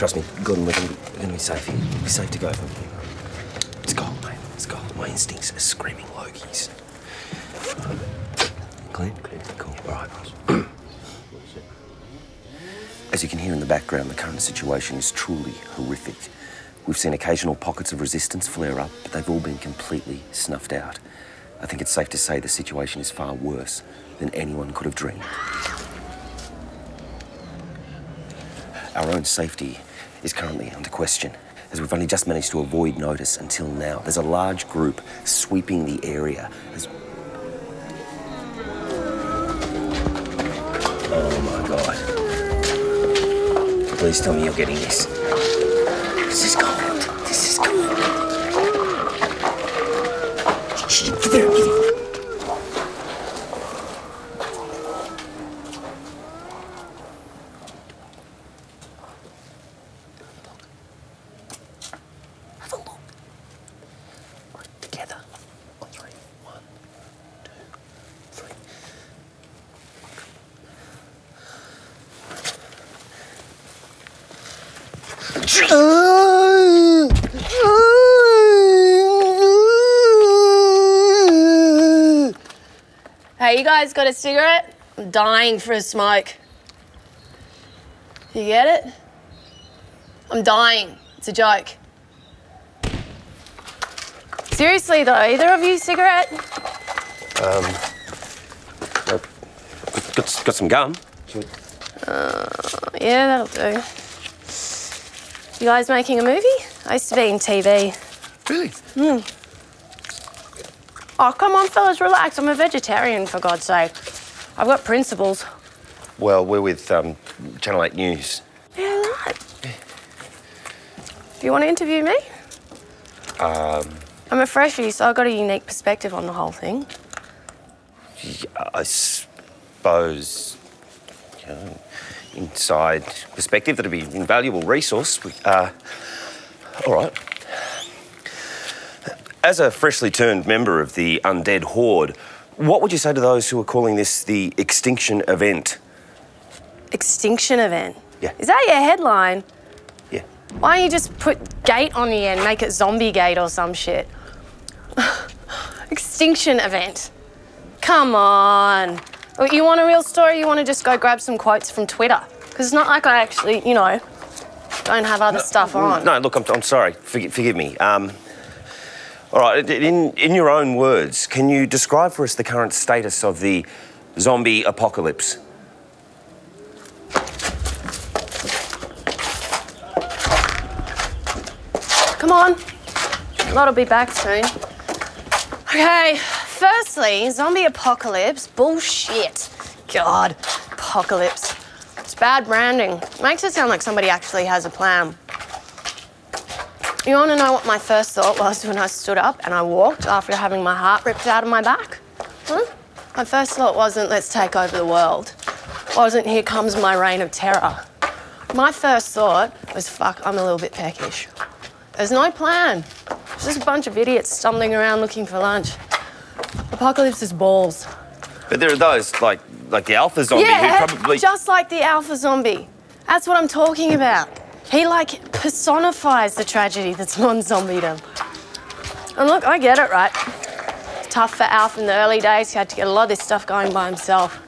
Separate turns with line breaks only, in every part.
Trust me, Gordon, we're gonna be safe here. We'll be safe to go from here. Let's go, mate. Let's go. My instincts are screaming Lokies. Clean? Clean. Cool. All right, boss. As you can hear in the background, the current situation is truly horrific. We've seen occasional pockets of resistance flare up, but they've all been completely snuffed out. I think it's safe to say the situation is far worse than anyone could have dreamed. Our own safety is currently under question, as we've only just managed to avoid notice until now. There's a large group sweeping the area as... Oh my God. Please tell me you're getting this. This is gold. This is gold. Shh, give it up, give it up. Have a look. Right, together. On three. 1, 2, 3.
Hey, you guys got a cigarette? I'm dying for a smoke. You get it? I'm dying. It's a joke. Seriously though, either of you cigarette?
Got some gum.
Yeah, that'll do. You guys making a movie? I used to be in TV.
Really?
Oh, come on, fellas, relax. I'm a vegetarian, for God's sake. I've got principles.
Well, we're with Channel 8 News.
Yeah, right. Do you want to interview me? I'm a freshie, so I've got a unique perspective on the whole thing.
I suppose, inside perspective, that'd be an invaluable resource. All right. As a freshly turned member of the Undead Horde, what would you say to those who are calling this the extinction event?
Extinction event?
Yeah.
Is that your headline?
Yeah.
Why don't you just put gate on the end, make it zombie gate or some shit? Extinction event. Come on. You want a real story? You want to just go grab some quotes from Twitter? Because it's not like I actually, don't have other stuff on.
No, look, I'm sorry. Forgive me. All right, in your own words, can you describe for us the current status of the zombie apocalypse?
Come on. Lot'll be back soon. Okay, firstly, zombie apocalypse, bullshit. God, apocalypse. It's bad branding. Makes it sound like somebody actually has a plan. You want to know what my first thought was when I stood up and I walked after having my heart ripped out of my back? My first thought wasn't, let's take over the world. Wasn't, here comes my reign of terror. My first thought was, fuck, I'm a little bit peckish. There's no plan. It's just a bunch of idiots stumbling around looking for lunch. Apocalypse is balls.
But there are those, like the alpha zombie
yeah,
who probably...
just like the alpha zombie. That's what I'm talking about. He, personifies the tragedy that's non-zombiedom. And look, I get it, right? It's tough for Alf in the early days. He had to get a lot of this stuff going by himself.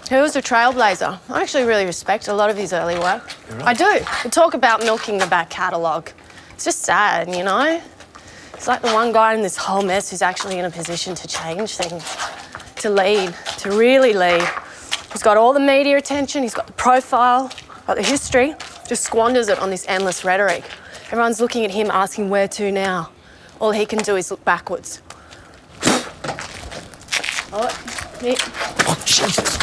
He was a trailblazer. I actually really respect a lot of his early work.
Right.
I do. We talk about milking the back catalogue. It's just sad, It's like the one guy in this whole mess who's actually in a position to change things, to lead, to really lead. He's got all the media attention, he's got the profile, got the history, just squanders it on this endless rhetoric. Everyone's looking at him asking where to now. All he can do is look backwards.
Oh, Jesus.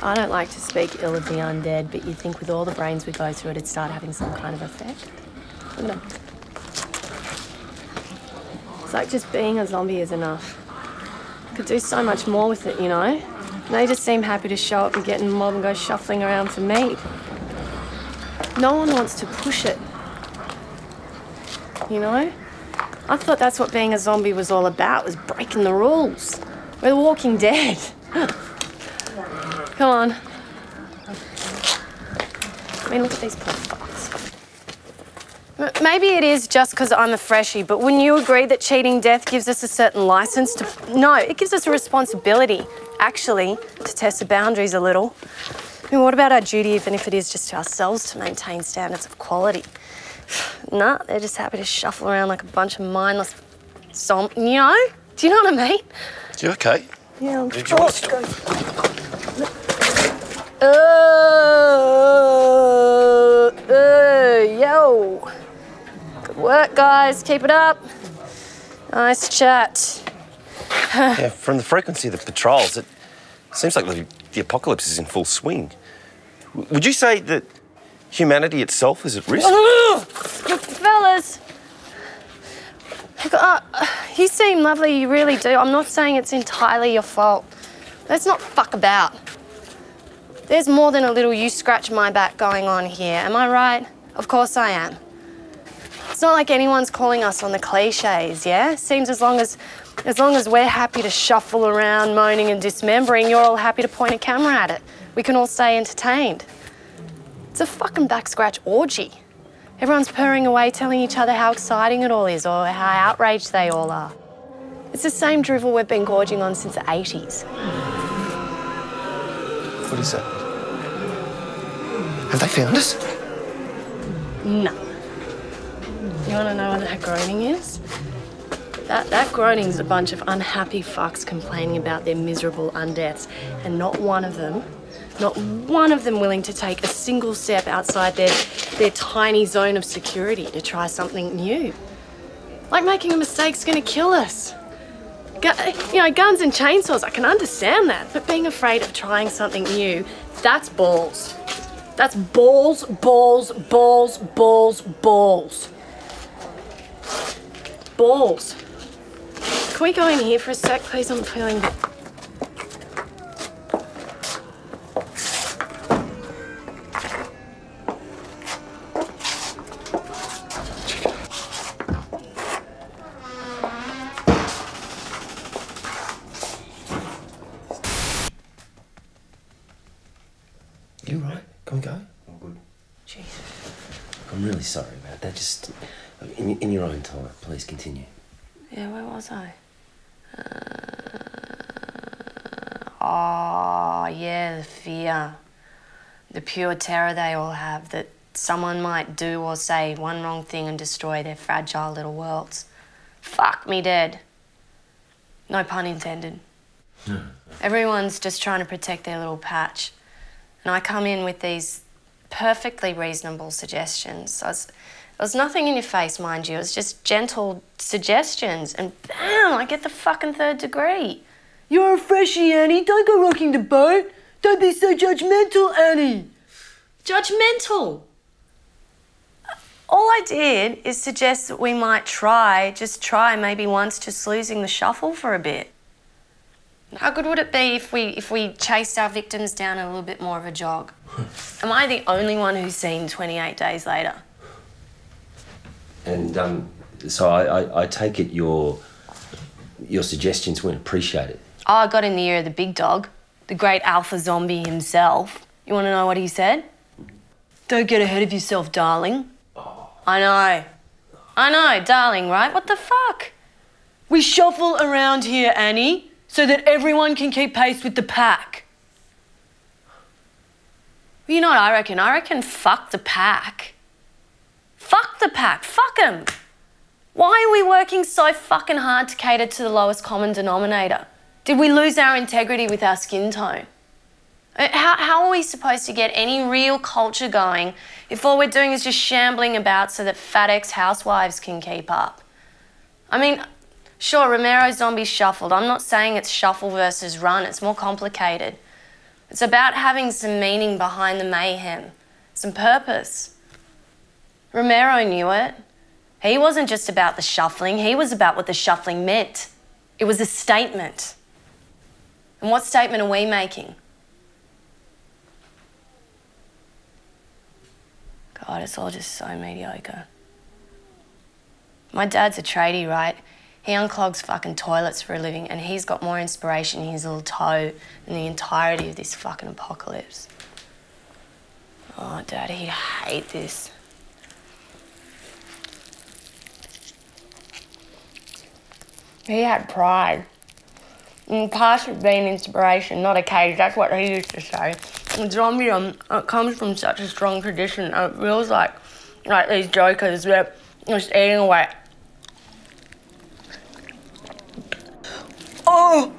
I don't like to speak ill of the undead, but you'd think with all the brains we go through it'd start having some kind of effect. Look at him. It's like just being a zombie is enough. Could do so much more with it, And they just seem happy to show up and get in the mob and go shuffling around for meat. No one wants to push it. I thought that's what being a zombie was all about, was breaking the rules. We're the Walking Dead. Come on, mean, look at these poor fucks. Maybe it is just because I'm a freshie, but wouldn't you agree that cheating death gives us a certain license to... No, it gives us a responsibility, actually, to test the boundaries a little. I mean, what about our duty, even if it is just to ourselves, to maintain standards of quality? Nah, they're just happy to shuffle around like a bunch of mindless zombies, you know? Do you know what I mean?
You okay?
Yeah,
Did you want to stop?
Yo. Good work, guys. Keep it up. Nice chat.
Yeah, from the frequency of the patrols, it seems like the apocalypse is in full swing. Would you say that humanity itself is at risk?
Fellas. You seem lovely, you really do. I'm not saying it's entirely your fault. Let's not fuck about. There's more than a little you scratch my back going on here, am I right? Of course I am. It's not like anyone's calling us on the cliches, yeah? Seems as long as we're happy to shuffle around moaning and dismembering, you're all happy to point a camera at it. We can all stay entertained. It's a fucking back scratch orgy. Everyone's purring away telling each other how exciting it all is or how outraged they all are. It's the same drivel we've been gorging on since the 80s.
What is that? Have they found us?
No. You want to know what that groaning is? That groaning's a bunch of unhappy fucks complaining about their miserable undeaths, and not one of them willing to take a single step outside their tiny zone of security to try something new. Like making a mistake's gonna kill us. Guns and chainsaws, I can understand that, but being afraid of trying something new, that's balls. That's balls, balls, balls, balls, balls. Balls. Can we go in here for a sec, please? I'm feeling...
You all right? Can we go?
I'm good.
Jeez.
I'm really sorry about that. Just in your own time, please continue.
Yeah, where was I? Oh, yeah, the fear. The pure terror they all have that someone might do or say one wrong thing and destroy their fragile little worlds. Fuck me dead. No pun intended. Everyone's just trying to protect their little patch. And I come in with these perfectly reasonable suggestions. It was nothing in your face, mind you. It was just gentle suggestions. And bam, I get the fucking 3rd degree. You're a freshie, Annie. Don't go rocking the boat. Don't be so judgmental, Annie. Judgmental? All I did is suggest that we might just try maybe once just losing the shuffle for a bit. How good would it be if we chased our victims down a little bit more of a jog? Am I the only one who's seen 28 days later?
And so I take it your suggestions weren't appreciated.
Oh, I got in the ear of the big dog, the great alpha zombie himself. You want to know what he said? Don't get ahead of yourself, darling. Oh. I know, darling, right? What the fuck? We shuffle around here, Annie, so that everyone can keep pace with the pack. Well, you know what I reckon? I reckon fuck the pack. Fuck the pack. Fuck 'em. Why are we working so fucking hard to cater to the lowest common denominator? Did we lose our integrity with our skin tone? How are we supposed to get any real culture going if all we're doing is just shambling about so that fat ex-housewives can keep up? I mean, sure, Romero's zombies shuffled. I'm not saying it's shuffle versus run. It's more complicated. It's about having some meaning behind the mayhem, some purpose. Romero knew it. He wasn't just about the shuffling. He was about what the shuffling meant. It was a statement. And what statement are we making? God, it's all just so mediocre. My dad's a tradie, right? He unclogs fucking toilets for a living, and he's got more inspiration in his little toe than the entirety of this fucking apocalypse. Oh, Daddy, he'd hate this. He had pride. In the past, it's been inspiration, not a cage. That's what he used to say. And Zombie, it comes from such a strong tradition. It feels like these jokers, they're just eating away. Oh!